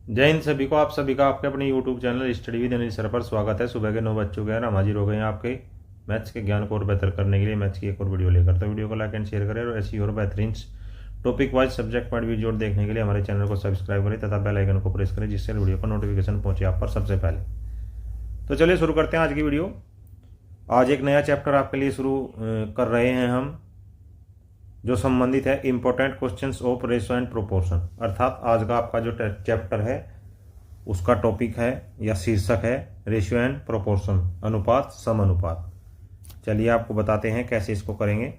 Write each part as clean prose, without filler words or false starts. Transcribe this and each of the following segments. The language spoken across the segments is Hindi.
जय हिंद सभी को। आप सभी का आपके अपने YouTube channel study with Anil sir पर स्वागत है। सुबह के 9 बज चुके हैं। हम हाजिर हो गए हैं आपके मैथ्स के ज्ञान को और बेहतर करने के लिए मैथ्स की एक और वीडियो लेकर। तो वीडियो को लाइक एंड शेयर करें और ऐसी और बेहतरीन topic wise subject wise video देखने के लिए हमारे चैनल को सब्सक्राइब करें तथा बेल आइकन को प्रेस करें, जिससे वीडियो का नोटिफिकेशन पहुंचे आप पर सबसे पहले। तो चलिए शुरू करते हैं आज की वीडियो। आज एक नया चैप्टर आपके लिए शुरू कर रहे हैं हम, जो संबंधित है important questions of ratio and proportion. अर्थात आज का आपका जो चैप्टर है उसका टॉपिक है या शीर्षक है रेशियो एंड प्रोपोर्शन, अनुपात समानुपात। चलिए आपको बताते हैं कैसे इसको करेंगे।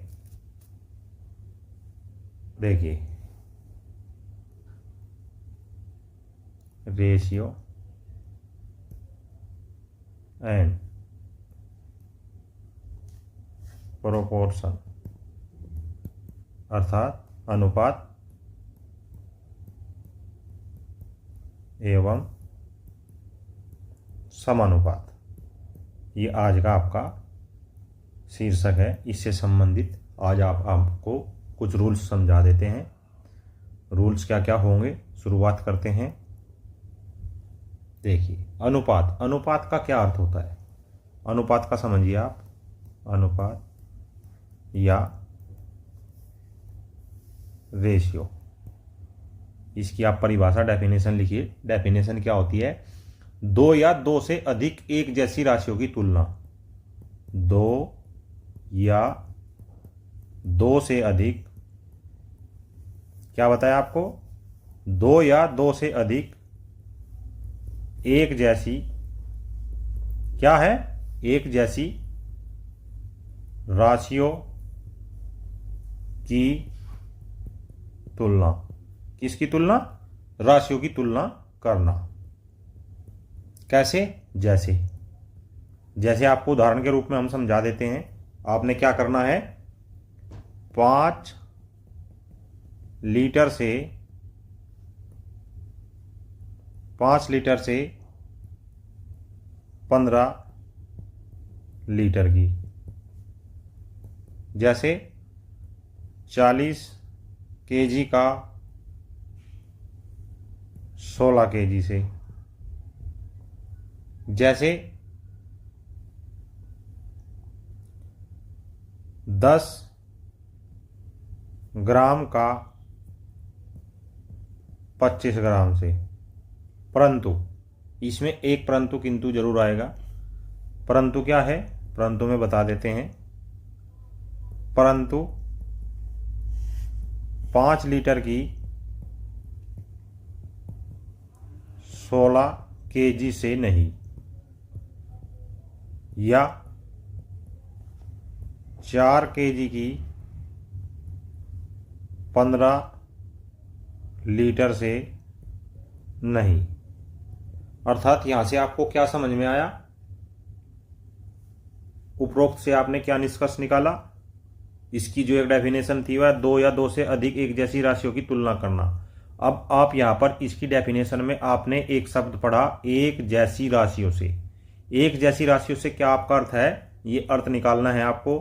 देखिए, रेशियो एंड प्रोपोर्शन अर्थात अनुपात एवं समानुपात, ये आज का आपका शीर्षक है। इससे संबंधित आज आपको कुछ रूल्स समझा देते हैं। रूल्स क्या क्या होंगे, शुरुआत करते हैं। देखिए, अनुपात। अनुपात का क्या अर्थ होता है? अनुपात का समझिए आप। अनुपात या रेशियो, इसकी आप परिभाषा डेफिनेशन लिखिए। डेफिनेशन क्या होती है? दो या दो से अधिक एक जैसी राशियों की तुलना। दो या दो से अधिक, क्या बताया आपको? दो या दो से अधिक एक जैसी, क्या है? एक जैसी राशियों की तुलना। किसकी तुलना? राशियों की तुलना करना। कैसे? जैसे जैसे आपको उदाहरण के रूप में हम समझा देते हैं। आपने क्या करना है? 5 लीटर से 15 लीटर की, जैसे 40 केजी का 16 केजी से, जैसे 10 ग्राम का 25 ग्राम से। परंतु इसमें एक परंतु किंतु जरूर आएगा। परंतु क्या है? परंतु में बता देते हैं। परंतु 5 लीटर की 16 केजी से नहीं, या 4 केजी की 15 लीटर से नहीं। अर्थात यहां से आपको क्या समझ में आया? उपरोक्त से आपने क्या निष्कर्ष निकाला? इसकी जो एक डेफिनेशन थी वह दो या दो से अधिक एक जैसी राशियों की तुलना करना। अब आप यहां पर इसकी डेफिनेशन में आपने एक शब्द पढ़ा, एक जैसी राशियों से। एक जैसी राशियों से क्या आपका अर्थ है? ये अर्थ निकालना है आपको।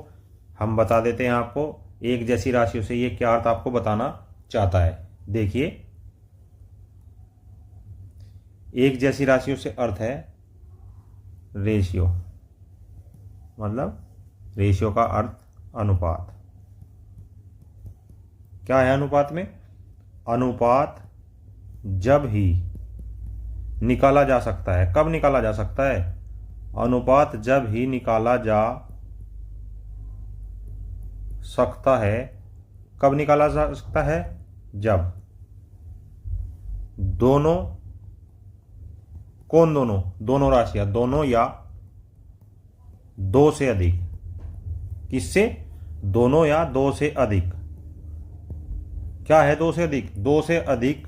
हम बता देते हैं आपको एक जैसी राशियों से ये क्या अर्थ आपको बताना चाहता है। देखिए, एक जैसी राशियों से अर्थ है रेशियो, मतलब रेशियो का अर्थ अनुपात। क्या है अनुपात में? अनुपात जब ही निकाला जा सकता है। कब निकाला जा सकता है? अनुपात जब ही निकाला जा सकता है। कब निकाला जा सकता है? जब दोनों, कौन दोनों? दोनों राशियां, दोनों या दो से अधिक। किससे? दोनों या दो से अधिक। क्या है दो से अधिक? दो से अधिक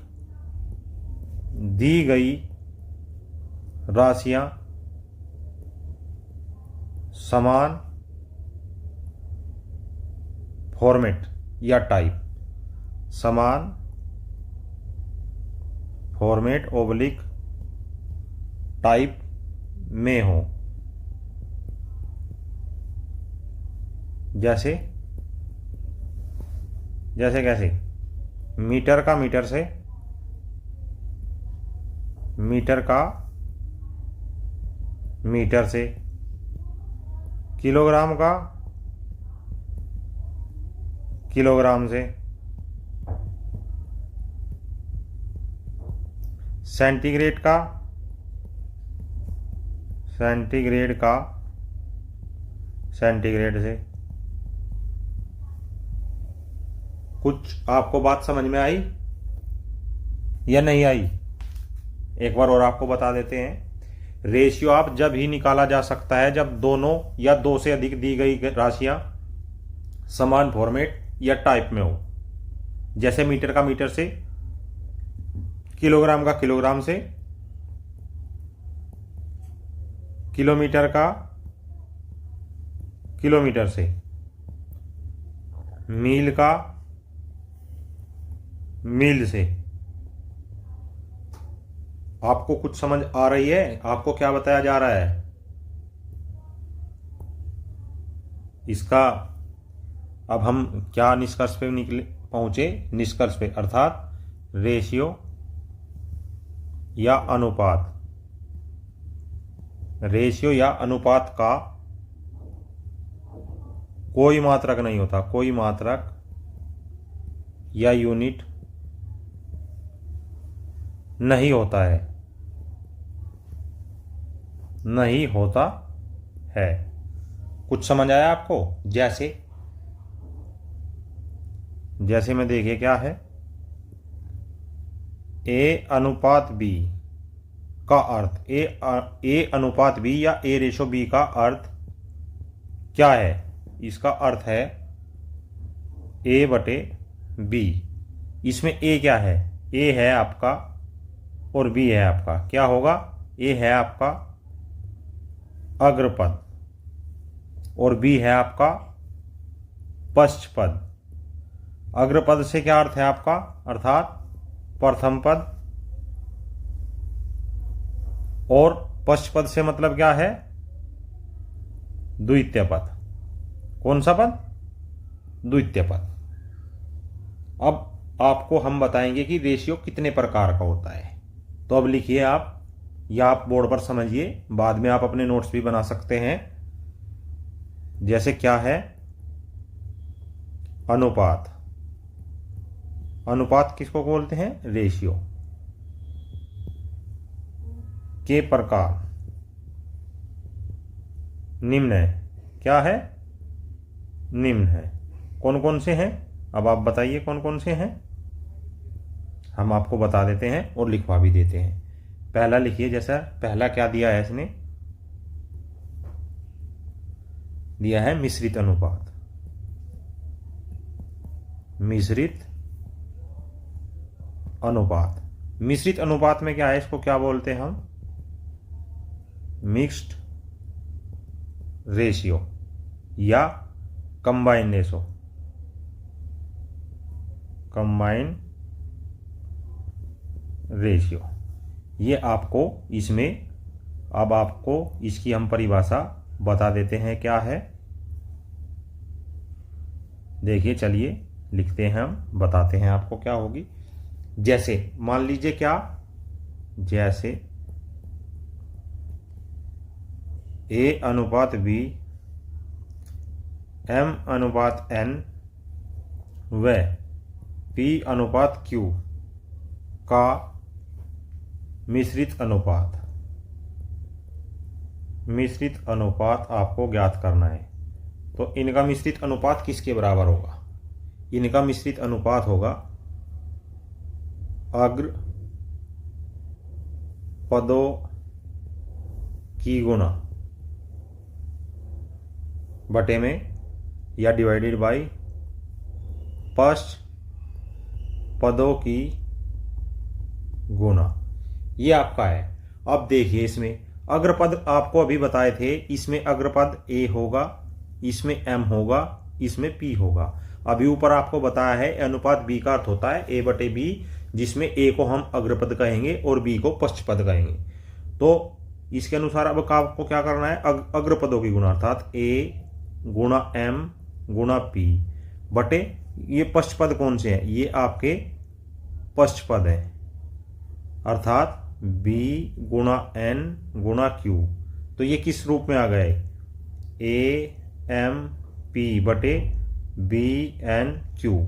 दी गई राशियां समान फॉर्मेट या टाइप, समान फॉर्मेट ओब्लिक टाइप में हो। जैसे जैसे कैसे? मीटर का मीटर से मीटर का मीटर से, किलोग्राम का किलोग्राम से, सेंटीग्रेड का सेंटीग्रेड से। कुछ आपको बात समझ में आई या नहीं आई? एक बार और आपको बता देते हैं। रेशियो आप जब ही निकाला जा सकता है जब दोनों या दो से अधिक दी गई राशियां समान फॉर्मेट या टाइप में हो। जैसे मीटर का मीटर से, किलोग्राम का किलोग्राम से, किलोमीटर का किलोमीटर से, मील का मील से। आपको कुछ समझ आ रही है? आपको क्या बताया जा रहा है इसका? अब हम क्या निष्कर्ष पे पहुंचे? निष्कर्ष पे, अर्थात रेशियो या अनुपात। रेशियो या अनुपात का कोई मात्रक नहीं होता, कोई मात्रक या यूनिट नहीं होता है, नहीं होता है। कुछ समझ आया आपको? जैसे में देखिए क्या है, ए अनुपात बी का अर्थ, ए अनुपात बी या ए रेशो बी का अर्थ क्या है? इसका अर्थ है ए बटे बी। इसमें ए क्या है? ए है आपका और बी है आपका, क्या होगा? ए है आपका अग्रपद और बी है आपका पश्चपद। अग्रपद से क्या अर्थ है आपका? अर्थात प्रथम पद। और पश्चपद से मतलब क्या है? द्वितीय पद। कौन सा पद? द्वितीय पद। अब आपको हम बताएंगे कि रेशियो कितने प्रकार का होता है। तो अब लिखिए आप, या आप बोर्ड पर समझिए, बाद में आप अपने नोट्स भी बना सकते हैं। जैसे क्या है? अनुपात। अनुपात किसको बोलते हैं? रेशियो के प्रकार निम्न है। क्या है? निम्न है। कौन कौन से हैं? अब आप बताइए कौन कौन से हैं। हम आपको बता देते हैं और लिखवा भी देते हैं। पहला लिखिए, जैसा पहला क्या दिया है इसने? दिया है मिश्रित अनुपात। मिश्रित अनुपात। मिश्रित अनुपात में क्या है? इसको क्या बोलते हैं हम? मिक्स्ड रेशियो या कंबाइन रेशो, कंबाइन रेशियो। ये आपको इसमें, अब आपको इसकी हम परिभाषा बता देते हैं क्या है। देखिए, चलिए लिखते हैं, हम बताते हैं आपको क्या होगी। जैसे मान लीजिए क्या, जैसे ए अनुपात बी एम अनुपात एन व पी अनुपात क्यू का मिश्रित अनुपात। मिश्रित अनुपात आपको ज्ञात करना है। तो इनका मिश्रित अनुपात किसके बराबर होगा? इनका मिश्रित अनुपात होगा अग्र पदों की गुणा बटे में या डिवाइडेड बाय पश्च पदों की गुणा। ये आपका है। अब देखिए, इसमें अग्रपद आपको अभी बताए थे, इसमें अग्रपद ए होगा, इसमें एम होगा, इसमें पी होगा। अभी ऊपर आपको बताया है अनुपात बी का अर्थ होता है ए बटे बी, जिसमें ए को हम अग्रपद कहेंगे और बी को पश्चपद कहेंगे। तो इसके अनुसार अब आपको क्या करना है? अग्रपदों की गुणा, अर्थात ए गुणा एम गुणा पी बटे ये पश्चपद कौन से हैं? ये आपके पश्चपद हैं, अर्थात बी गुणा एन गुणा क्यू। तो ये किस रूप में आ गए, ए एम पी बटे बी एन क्यू।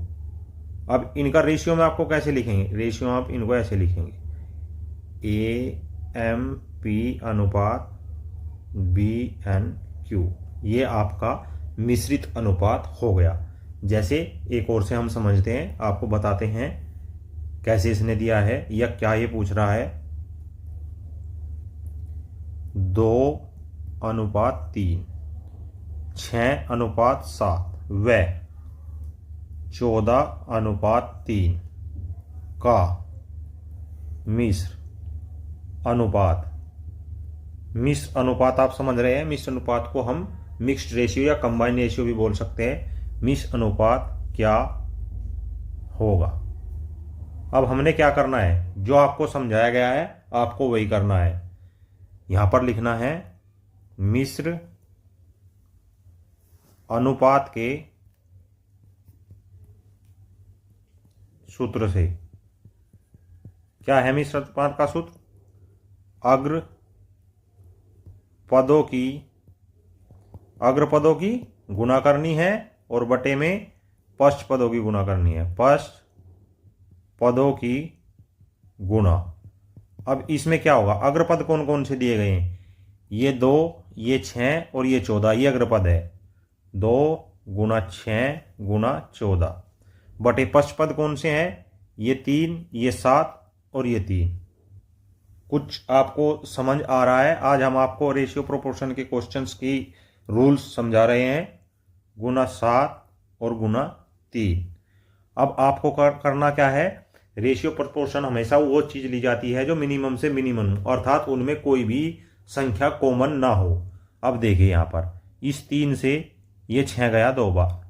अब इनका रेशियो में आपको कैसे लिखेंगे, रेशियो आप इनको ऐसे लिखेंगे, ए एम पी अनुपात बी एन क्यू। ये आपका मिश्रित अनुपात हो गया। जैसे एक और से हम समझते हैं, आपको बताते हैं कैसे इसने दिया है या क्या ये पूछ रहा है। 2:3, 6:7 व 14:3 का मिश्र अनुपात। मिश्र अनुपात आप समझ रहे हैं, मिश्र अनुपात को हम मिक्स्ड रेशियो या कंबाइन रेशियो भी बोल सकते हैं। मिश्र अनुपात क्या होगा। अब हमने क्या करना है, जो आपको समझाया गया है आपको वही करना है। यहां पर लिखना है मिश्र अनुपात के सूत्र से। क्या है मिश्र अनुपात का सूत्र, अग्र पदों की गुणा करनी है और बटे में पश्च पदों की गुणा करनी है, पश्च पदों की गुणा। अब इसमें क्या होगा, अग्रपद कौन कौन से दिए गए हैं, ये 2, ये 6 और ये 14, ये अग्रपद है। 2 गुणा 6 गुणा 14 बटे पश्चपद कौन से हैं, ये 3, ये 7 और ये 3। कुछ आपको समझ आ रहा है। आज हम आपको रेशियो प्रोपोर्शन के क्वेश्चंस की रूल्स समझा रहे हैं, गुना 7 और गुना 3। अब आपको करना क्या है, रेशियो प्रोपोर्शन हमेशा वो चीज ली जाती है जो मिनिमम से मिनिमम, अर्थात उनमें कोई भी संख्या कॉमन ना हो। अब देखिए यहाँ पर इस 3 से ये 6 गया 2 बार,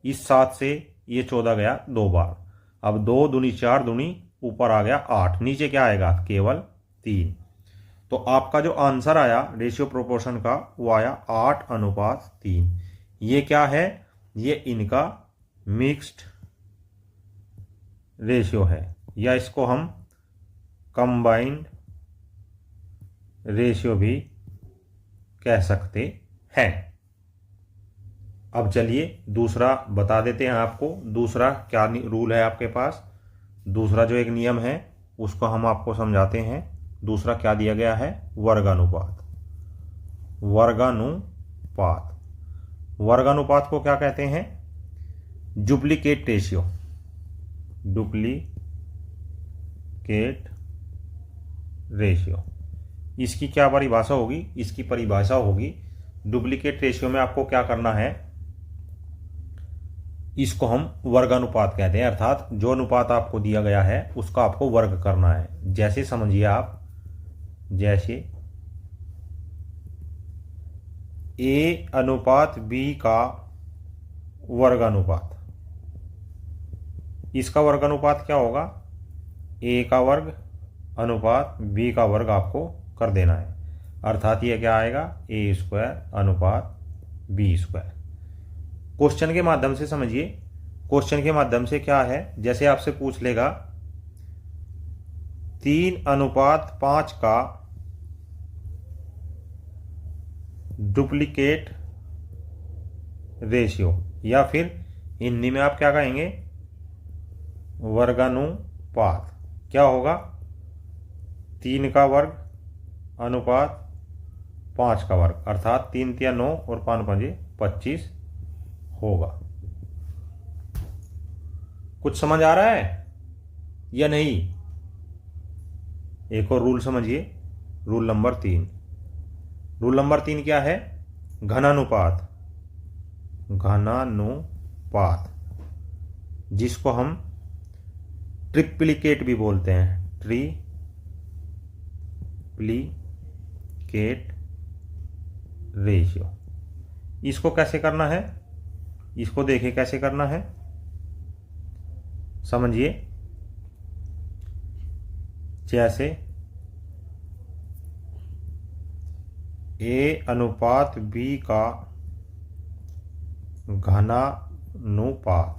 इस 7 से ये 14 गया 2 बार। अब 2 दूनी 4 दूनी ऊपर आ गया 8, नीचे क्या आएगा केवल 3। तो आपका जो आंसर आया रेशियो प्रोपोर्शन का वो आया 8:3। ये क्या है, ये इनका मिक्स्ड रेशियो है, या इसको हम कंबाइंड रेशियो भी कह सकते हैं। अब चलिए दूसरा बता देते हैं आपको, दूसरा क्या रूल है आपके पास। दूसरा जो एक नियम है उसको हम आपको समझाते हैं। दूसरा क्या दिया गया है, वर्गानुपात। वर्गानुपात, वर्गानुपात को क्या कहते हैं, डुप्लीकेट रेशियो। डुप्लीकेट रेशियो, इसकी क्या परिभाषा होगी, इसकी परिभाषा होगी, डुप्लीकेट रेशियो में आपको क्या करना है, इसको हम वर्गानुपात कहते हैं। अर्थात जो अनुपात आपको दिया गया है उसका आपको वर्ग करना है। जैसे समझिए आप, जैसे ए अनुपात बी का वर्गानुपात, इसका वर्गानुपात क्या होगा, ए का वर्ग अनुपात बी का वर्ग आपको कर देना है। अर्थात ये क्या आएगा, ए स्क्वायर अनुपात बी स्क्वायर। क्वेश्चन के माध्यम से समझिए, क्वेश्चन के माध्यम से क्या है, जैसे आपसे पूछ लेगा 3:5 का डुप्लीकेट रेशियो, या फिर हिंदी में आप क्या कहेंगे, वर्गानुपात। क्या होगा, 3 का वर्ग अनुपात 5 का वर्ग, अर्थात 3 3 9 और 5 5 25 होगा। कुछ समझ आ रहा है या नहीं। एक और रूल समझिए, रूल नंबर 3। रूल नंबर 3 क्या है, घनानुपात। घनानुपात, जिसको हम ट्रिप्लिकेट भी बोलते हैं, ट्रिप्लिकेट रेशियो। इसको कैसे करना है, इसको देखिए कैसे करना है, समझिए। जैसे ए अनुपात बी का घनानुपात,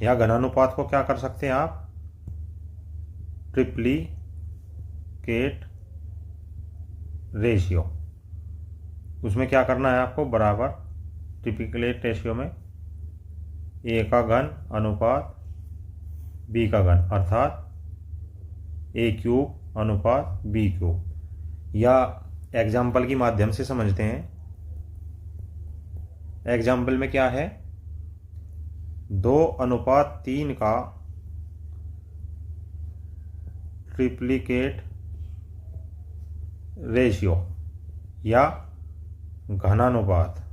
या घनानुपात को क्या कर सकते हैं आप, ट्रिप्लिकेट ट्रिप्लिकेट रेशियो, उसमें क्या करना है आपको, बराबर ट्रिप्लिकेट रेशियो में ए का घन अनुपात बी का घन, अर्थात ए क्यूब अनुपात बी क्यूब। या एग्जाम्पल की माध्यम से समझते हैं। एग्जाम्पल में क्या है, 2:3 का ट्रिप्लिकेट रेशियो या घनानुपात।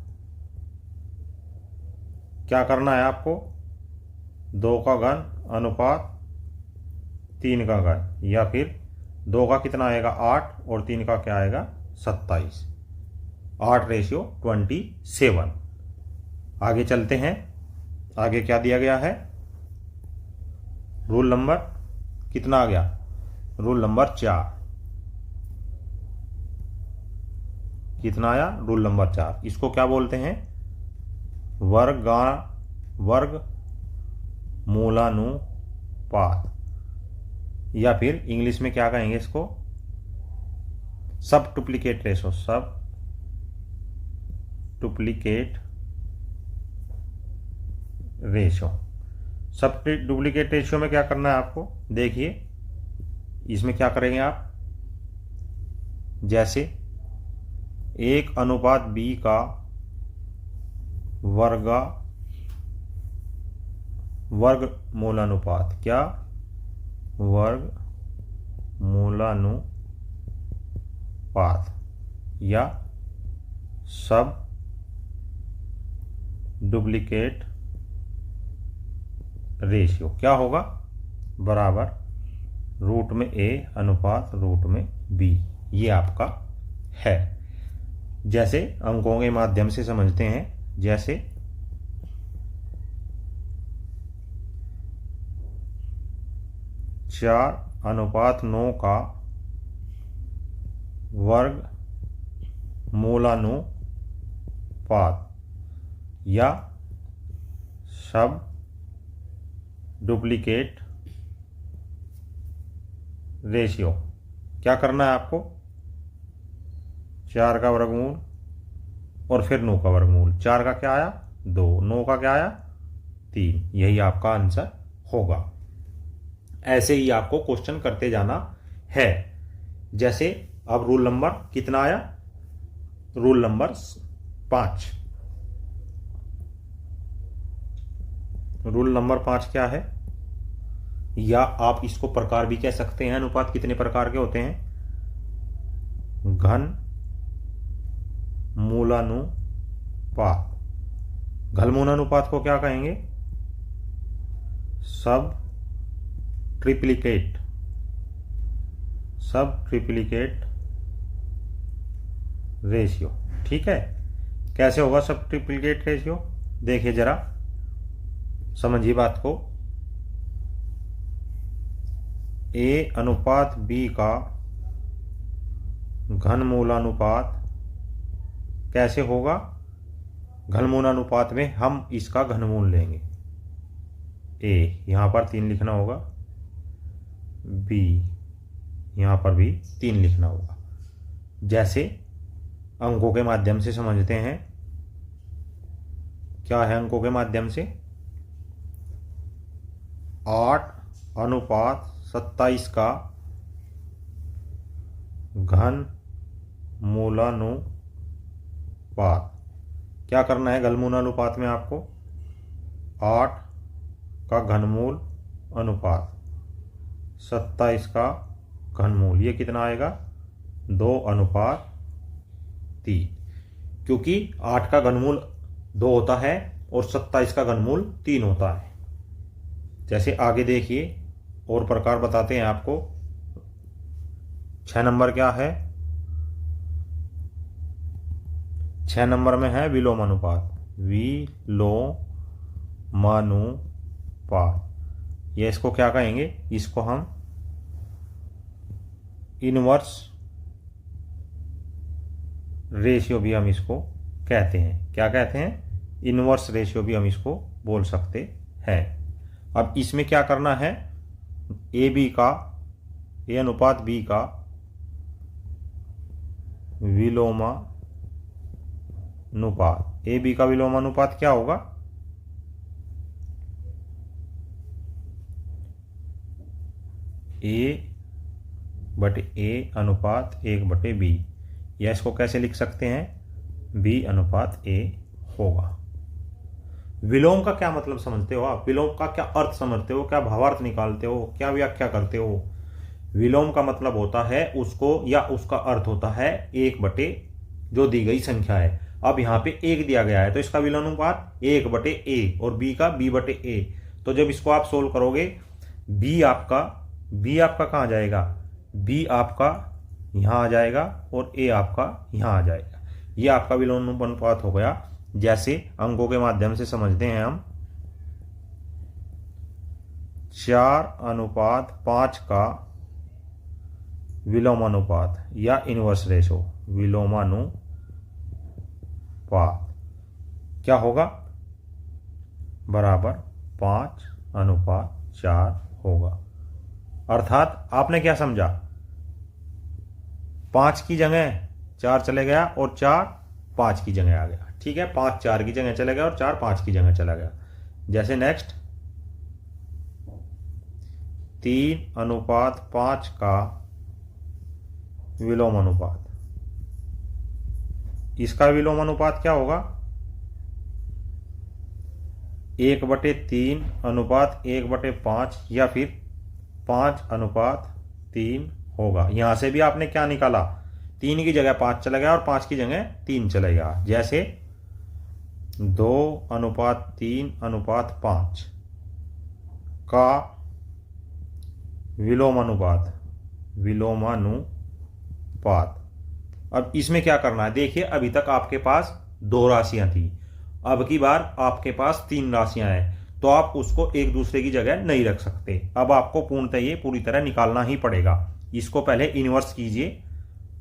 क्या करना है आपको, 2 का घन अनुपात 3 का घन, या फिर 2 का कितना आएगा 8 और 3 का क्या आएगा 27, 8:27। आगे चलते हैं। आगे क्या दिया गया है, रूल नंबर कितना आ गया, रूल नंबर 4। कितना आया, रूल नंबर 4। इसको क्या बोलते हैं, वर्ग मूलानुपात, या फिर इंग्लिश में क्या कहेंगे इसको, सब डुप्लीकेट रेशो। सब डुप्लीकेट रेशो। सब डुप्लीकेट रेशियो में क्या करना है आपको, देखिए इसमें क्या करेंगे आप, जैसे 1:b का वर्ग मूलानुपात, क्या वर्ग मूलानुपात, या सब डुप्लीकेट रेशियो क्या होगा, बराबर रूट में ए अनुपात रूट में बी। ये आपका है। जैसे अंकों के माध्यम से समझते हैं, जैसे 4:9 का वर्ग मूलानुपात या सब डुप्लीकेट रेशियो। क्या करना है आपको, 4 का वर्गमूल और फिर 9 का वर्गमूल। 4 का क्या आया 2, 9 का क्या आया 3। यही आपका आंसर होगा। ऐसे ही आपको क्वेश्चन करते जाना है। जैसे अब रूल नंबर कितना आया, रूल नंबर 5। रूल नंबर 5 क्या है, या आप इसको प्रकार भी कह सकते हैं। अनुपात कितने प्रकार के होते हैं, घन मूलानुपात। घन मूलानुपात को क्या कहेंगे, सब ट्रिप्लिकेट रेशियो। ठीक है, कैसे होगा सब ट्रिप्लिकेट रेशियो, देखिए जरा समझिए बात को। A/B का घन मूलानुपात कैसे होगा, घन मूलानुपात में हम इसका घनमूल लेंगे। A यहां पर 3 लिखना होगा, B यहां पर भी 3 लिखना होगा। जैसे अंकों के माध्यम से समझते हैं, क्या है अंकों के माध्यम से, 8:27 का घन मूलानुपात। क्या करना है घन मूलानुपात में आपको, 8 का घनमूल अनुपात 27 का घनमूल, ये कितना आएगा 2:3। क्योंकि 8 का घनमूल 2 होता है और 27 का घनमूल 3 होता है। जैसे आगे देखिए और प्रकार बताते हैं आपको। 6 नंबर क्या है, 6 नंबर में है विलोमानुपात। विलोमानुपात, ये इसको क्या कहेंगे, इसको हम इनवर्स रेशियो भी हम इसको कहते हैं। क्या कहते हैं, इनवर्स रेशियो भी हम इसको बोल सकते हैं। अब इसमें क्या करना है, ए अनुपात बी का विलोमानुपात। ए बी का विलोमानुपात क्या होगा? ए बटे ए अनुपात 1/b, या इसको कैसे लिख सकते हैं? b अनुपात a होगा। विलोम का क्या मतलब समझते हो आप? विलोम का क्या अर्थ समझते हो? क्या भावार्थ निकालते हो? क्या व्याख्या करते हो? विलोम का मतलब होता है उसको, या उसका अर्थ होता है 1/, जो दी गई संख्या है। अब यहाँ पे 1 दिया गया है तो इसका विलोमानुपात 1/a और b का b/a। तो जब इसको आप सोल्व करोगे, b आपका कहाँ जाएगा? b आपका यहाँ आ जाएगा और a आपका यहाँ आ जाएगा। ये आपका विलोमानुपात हो गया। जैसे अंकों के माध्यम से समझते हैं हम, 4:5 का विलोमानुपात या इनवर्स रेशो, विलोमानुपात क्या होगा? बराबर 5:4 होगा। अर्थात आपने क्या समझा? 5 की जगह 4 चले गया और 4 5 की जगह आ गया। ठीक है, 5 4 की जगह चला गया और 4 5 की जगह चला गया। जैसे नेक्स्ट, 3:5 का विलोमानुपात, इसका विलोमानुपात क्या होगा? 1/3 अनुपात 1/5 या फिर 5:3 होगा। यहां से भी आपने क्या निकाला? 3 की जगह 5 चला गया और 5 की जगह 3 चला गया। जैसे 2:3:5 का विलोमानुपात। अब इसमें क्या करना है? देखिए, अभी तक आपके पास 2 राशियां थी, अब की बार आपके पास 3 राशियां हैं, तो आप उसको एक दूसरे की जगह नहीं रख सकते। अब आपको पूर्णतः ये पूरी तरह निकालना ही पड़ेगा। इसको पहले इनवर्स कीजिए,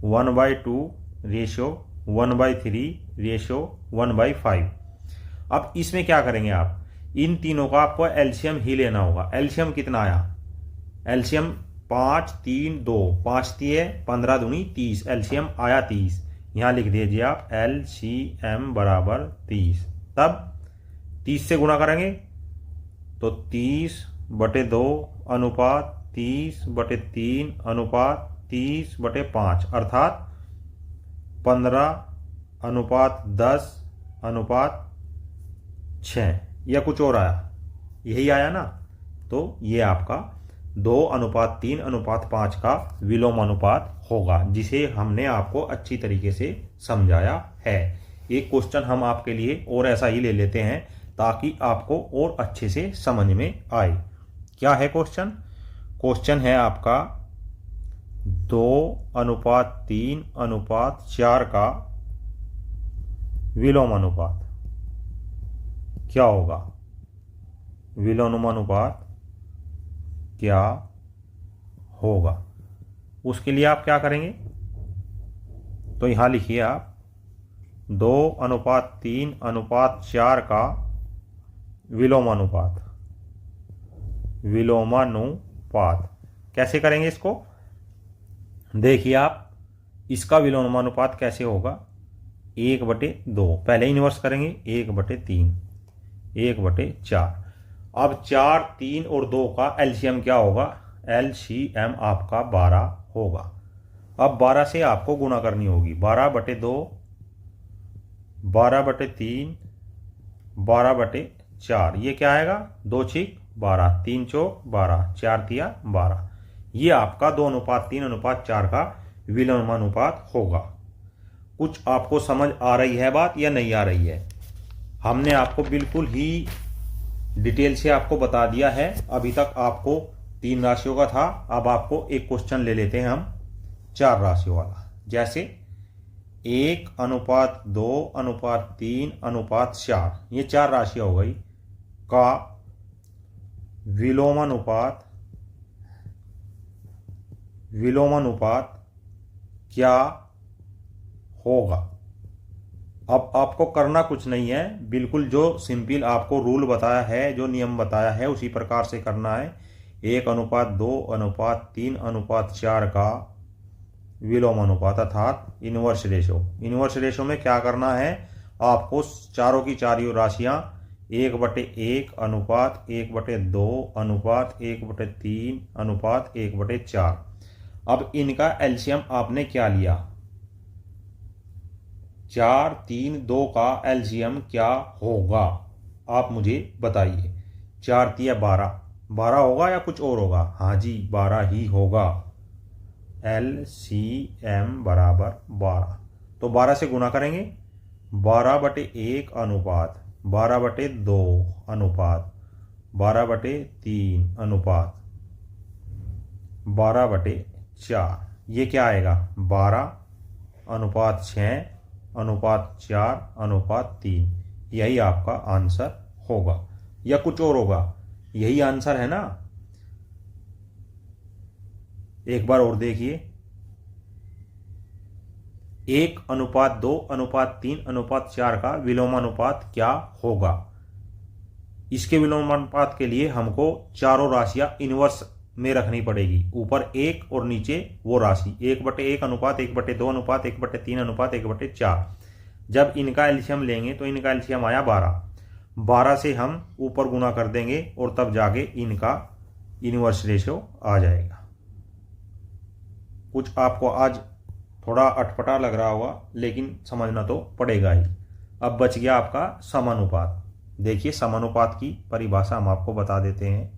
1/2 रेशो 1/3 रेशो 1/5। अब इसमें क्या करेंगे आप? इन तीनों का आपको एलसीएम ही लेना होगा। एलसीएम कितना आया? एलसीएम 5 3 2, 5 3 15 दूनी 30, एलसीएम आया 30। यहां लिख दीजिए आप एलसीएम बराबर 30। तब 30 से गुणा करेंगे तो 30/2 अनुपात 30/3 अनुपात 30/5, अर्थात 15:10:6, या कुछ और आया? यही आया ना? तो ये आपका 2:3:5 का विलोमानुपात होगा, जिसे हमने आपको अच्छी तरीके से समझाया है। एक क्वेश्चन हम आपके लिए और ऐसा ही ले लेते हैं ताकि आपको और अच्छे से समझ में आए। क्या है क्वेश्चन? क्वेश्चन है आपका 2:3:4 का विलोमानुपात क्या होगा? विलोमानुपात क्या होगा? उसके लिए आप क्या करेंगे? तो यहां लिखिए आप 2:3:4 का विलोमानुपात कैसे करेंगे इसको? देखिए आप, इसका विलोमानुपात कैसे होगा? 1/2, पहले इन्वर्स करेंगे, 1/3 1/4। अब 4 3 और 2 का एलसीएम क्या होगा? एलसीएम आपका 12 होगा। अब 12 से आपको गुणा करनी होगी, 12/2 12/3 12/4। ये क्या आएगा? 2 6 12, 3 चौक 12, 4 तिया 12। ये आपका 2:3:4 का विलोमानुपात होगा। कुछ आपको समझ आ रही है बात या नहीं आ रही है? हमने आपको बिल्कुल ही डिटेल से आपको बता दिया है। अभी तक आपको 3 राशियों का था, अब आपको एक क्वेश्चन ले लेते हैं हम 4 राशियों वाला। जैसे 1:2:3:4, ये 4 राशियां हो गई, का विलोमानुपात क्या होगा? अब आपको करना कुछ नहीं है, बिल्कुल जो सिंपल आपको रूल बताया है, जो नियम बताया है, उसी प्रकार से करना है। 1:2:3:4 का विलोमानुपात अर्थात इनवर्स रेशो। इनवर्स रेशो में क्या करना है, आपको चारों की चारों राशियां 1/1 अनुपात 1/2 अनुपात 1/3 अनुपात 1/4। अब इनका एलसीएम आपने क्या लिया, 4, 3, 2 का एलसीएम क्या होगा आप मुझे बताइए। 4 तिया 12, 12 होगा या कुछ और होगा? हाँ जी 12 ही होगा। एलसीएम बराबर 12, तो 12 से गुना करेंगे, 12/1 अनुपात 12/2 अनुपात 12/3 अनुपात 12/4। ये क्या आएगा, 12:6:4:3। यही आपका आंसर होगा या कुछ और होगा? यही आंसर है ना। एक बार और देखिए, 1:2:3:4 का विलोमानुपात क्या होगा। इसके विलोमानुपात के लिए हमको चारों राशियां इनवर्स में रखनी पड़ेगी, ऊपर 1 और नीचे वो राशि 1/1 अनुपात 1/2 अनुपात 1/3 अनुपात 1/4। जब इनका एलसीएम लेंगे तो इनका एलसीएम आया 12, 12 से हम ऊपर गुना कर देंगे और तब जाके इनका इनवर्स रेशियो आ जाएगा। कुछ आपको आज थोड़ा अटपटा लग रहा होगा, लेकिन समझना तो पड़ेगा ही। अब बच गया आपका समानुपात। देखिए समानुपात की परिभाषा हम आपको बता देते हैं।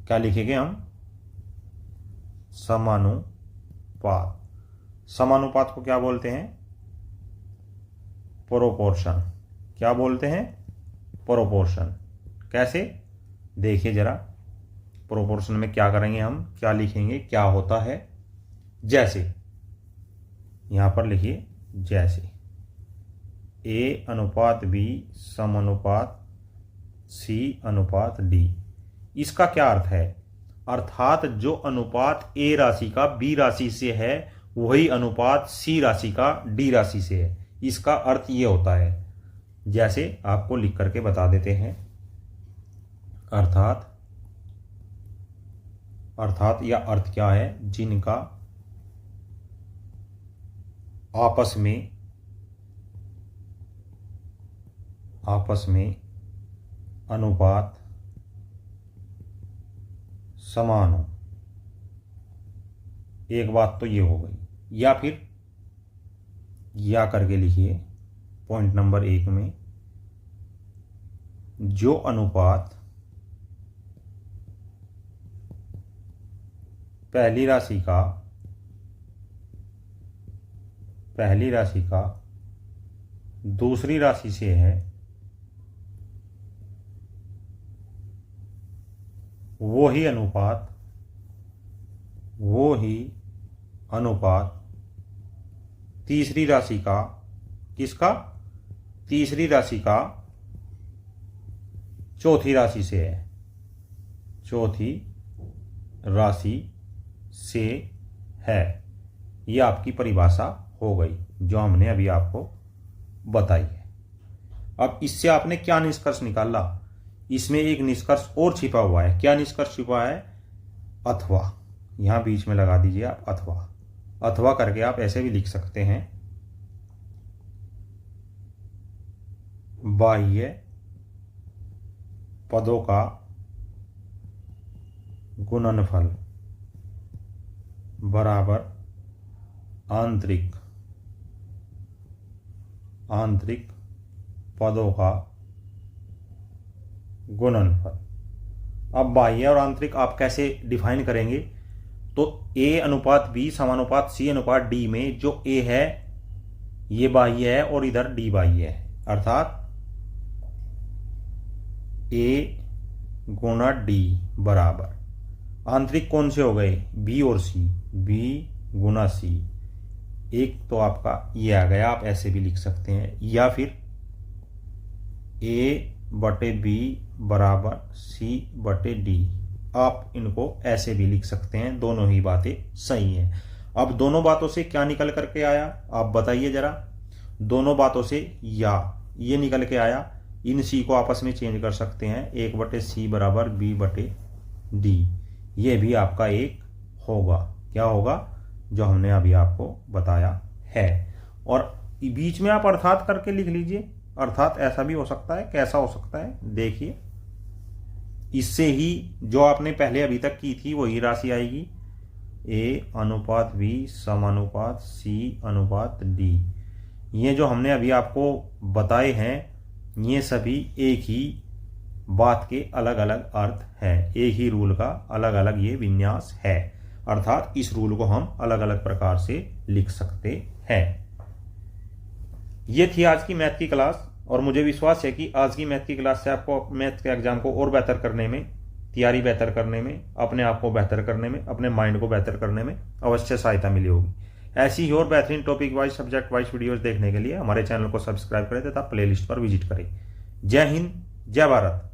क्या लिखेंगे हम, समानुपात। समानुपात को क्या बोलते हैं, प्रोपोर्शन। क्या बोलते हैं, प्रोपोर्शन। कैसे, देखिए जरा, प्रोपोर्शन में क्या करेंगे हम, क्या लिखेंगे, क्या होता है। जैसे यहां पर लिखिए, जैसे A/B समानुपात C/D। इसका क्या अर्थ है, अर्थात जो अनुपात A राशि का B राशि से है वही अनुपात C राशि का D राशि से है। इसका अर्थ ये होता है, जैसे आपको लिख करके बता देते हैं। अर्थात या अर्थ क्या है, जिनका आपस में अनुपात समान हो। एक बात तो ये हो गई। या फिर या करके लिखिए पॉइंट नंबर 1 में, जो अनुपात पहली राशि का दूसरी राशि से है वो ही अनुपात तीसरी राशि का, किसका, तीसरी राशि का चौथी राशि से है, चौथी राशि से है। यह आपकी परिभाषा हो गई जो हमने अभी आपको बताई है। अब इससे आपने क्या निष्कर्ष निकाला, इसमें एक निष्कर्ष और छिपा हुआ है। क्या निष्कर्ष छिपा है, अथवा। यहां बीच में लगा दीजिए आप अथवा। अथवा करके आप ऐसे भी लिख सकते हैं, बाह्य पदों का गुणनफल बराबर आंतरिक पदों का गुणनफल। अब बाह्य और आंतरिक आप कैसे डिफाइन करेंगे, तो A/B समानुपात C/D में जो A है ये बाह्य है और इधर D बाह्य है, अर्थात A/D बराबर आंतरिक कौन से हो गए, B और C, B/C। एक तो आपका ये आ गया, आप ऐसे भी लिख सकते हैं। या फिर A/B बराबर C/D, आप इनको ऐसे भी लिख सकते हैं। दोनों ही बातें सही हैं। अब दोनों बातों से क्या निकल करके आया, आप बताइए जरा। दोनों बातों से या ये निकल के आया, इन C को आपस में चेंज कर सकते हैं, 1/C बराबर B/D। ये भी आपका एक होगा, क्या होगा, जो हमने अभी आपको बताया है। और बीच में आप अर्थात करके लिख लीजिए। अर्थात ऐसा भी हो सकता है, कैसा हो सकता है देखिए। इससे ही जो आपने पहले अभी तक की थी वही राशि आएगी, A अनुपात B समानुपात C अनुपात D। ये जो हमने अभी आपको बताए हैं ये सभी एक ही बात के अलग अलग अर्थ हैं, एक ही रूल का अलग अलग ये विन्यास है। अर्थात इस रूल को हम अलग अलग प्रकार से लिख सकते हैं। ये थी आज की मैथ की क्लास, और मुझे विश्वास है कि आज की मैथ की क्लास से आपको मैथ के एग्जाम को और बेहतर करने में, तैयारी बेहतर करने में, अपने आप को बेहतर करने में, अपने माइंड को बेहतर करने में अवश्य सहायता मिली होगी। ऐसी ही और बेहतरीन topic wise, subject wise videos देखने के लिए हमारे चैनल को सब्सक्राइब करें तथा प्लेलिस्ट पर विजिट करें। जय हिंद, जय भारत।